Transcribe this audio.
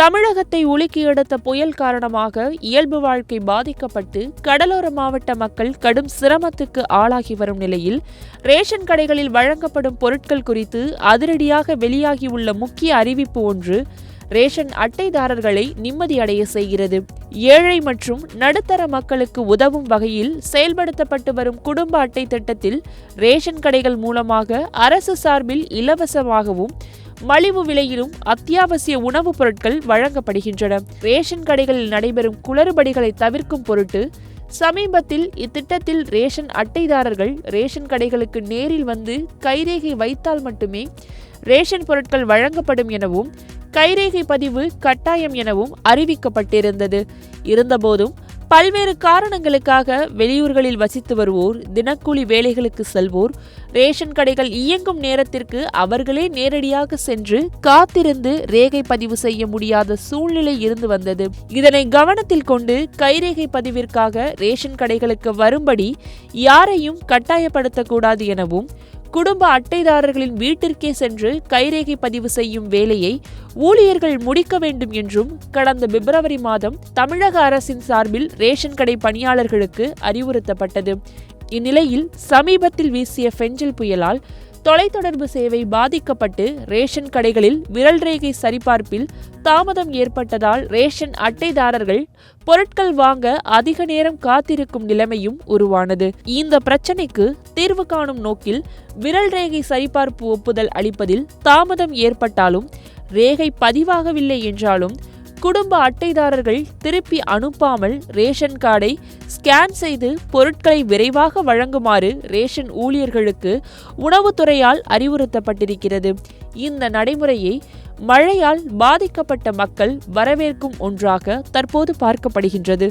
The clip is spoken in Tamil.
தமிழகத்தை உலுக்கி எடுத்த புயல் காரணமாக இயல்பு வாழ்க்கை பாதிக்கப்பட்டு கடலோர மாவட்ட மக்கள் கடும் சிரமத்துக்கு ஆளாகி வரும் நிலையில் ரேஷன் கடைகளில் வழங்கப்படும் பொருட்கள் குறித்து அதிரடியாக வெளியாகியுள்ள முக்கிய அறிவிப்பு ஒன்று ரேஷன் அட்டைதாரர்களை நிம்மதியடைய செய்கிறது. ஏழை மற்றும் நடுத்தர மக்களுக்கு உதவும் வகையில் செயல்படுத்தப்பட்டு வரும் குடும்ப அட்டை திட்டத்தில் ரேஷன் கடைகள் மூலமாக அரசு சார்பில் இலவசமாகவும் மலிவு விலையிலும் அத்தியாவசிய உணவுப் பொருட்கள் வழங்கப்படுகின்றன. ரேஷன் கடைகளில் நடைபெறும் குளறுபடிகளை தவிர்க்கும் பொருட்டு சமீபத்தில் இத்திட்டத்தில் ரேஷன் அட்டைதாரர்கள் ரேஷன் கடைகளுக்கு நேரில் வந்து கைரேகை வைத்தால் மட்டுமே ரேஷன் பொருட்கள் வழங்கப்படும் எனவும் கைரேகை பதிவு கட்டாயம் எனவும் அறிவிக்கப்பட்டிருந்தது. இருந்தபோதும் பல்வேறு காரணங்களுக்காக வெளியூர்களில் வசித்து வருவோர், தினக்கூலி வேலைகளுக்கு செல்வோர் ரேஷன் கடைகள் இயங்கும் நேரத்திற்கு அவர்களே நேரடியாக சென்று காத்திருந்து ரேகை பதிவு செய்ய முடியாத சூழ்நிலை இருந்து வந்தது. இதனை கவனத்தில் கொண்டு கைரேகை பதிவிற்காக ரேஷன் கடைகளுக்கு வரும்படி யாரையும் கட்டாயப்படுத்தக்கூடாது எனவும் குடும்ப அட்டைதாரர்களின் வீட்டிற்கே சென்று கைரேகை பதிவு செய்யும் வேலையை ஊழியர்கள் முடிக்க வேண்டும் என்றும் கடந்த பிப்ரவரி மாதம் தமிழக அரசின் சார்பில் ரேஷன் கடை பணியாளர்களுக்கு அறிவுறுத்தப்பட்டது. இந்நிலையில் சமீபத்தில் வீசிய பெஞ்சல் புயலால் தொலைத்தொடர்பு சேவை பாதிக்கப்பட்டு ரேஷன் கடைகளில் விரல் ரேகை சரிபார்ப்பில் தாமதம் ஏற்பட்டதால் ரேஷன் அட்டைதாரர்கள் பொருட்கள் வாங்க அதிக நேரம் காத்திருக்கும் நிலைமையும் உருவானது. இந்த பிரச்சனைக்கு தீர்வு காணும் நோக்கில் விரல் ரேகை சரிபார்ப்பு ஒப்புதல் அளிப்பதில் தாமதம் ஏற்பட்டாலும் ரேகை பதிவாகவில்லை என்றாலும் குடும்ப அட்டைதாரர்கள் திருப்பி அனுப்பாமல் ரேஷன் கார்டை ஸ்கேன் செய்து பொருட்களை விரைவாக வழங்குமாறு ரேஷன் ஊழியர்களுக்கு உணவுத்துறையால் அறிவுறுத்தப்பட்டிருக்கிறது. இந்த நடைமுறையை மழையால் பாதிக்கப்பட்ட மக்கள் வரவேற்கும் ஒன்றாக தற்போது பார்க்கப்படுகின்றது.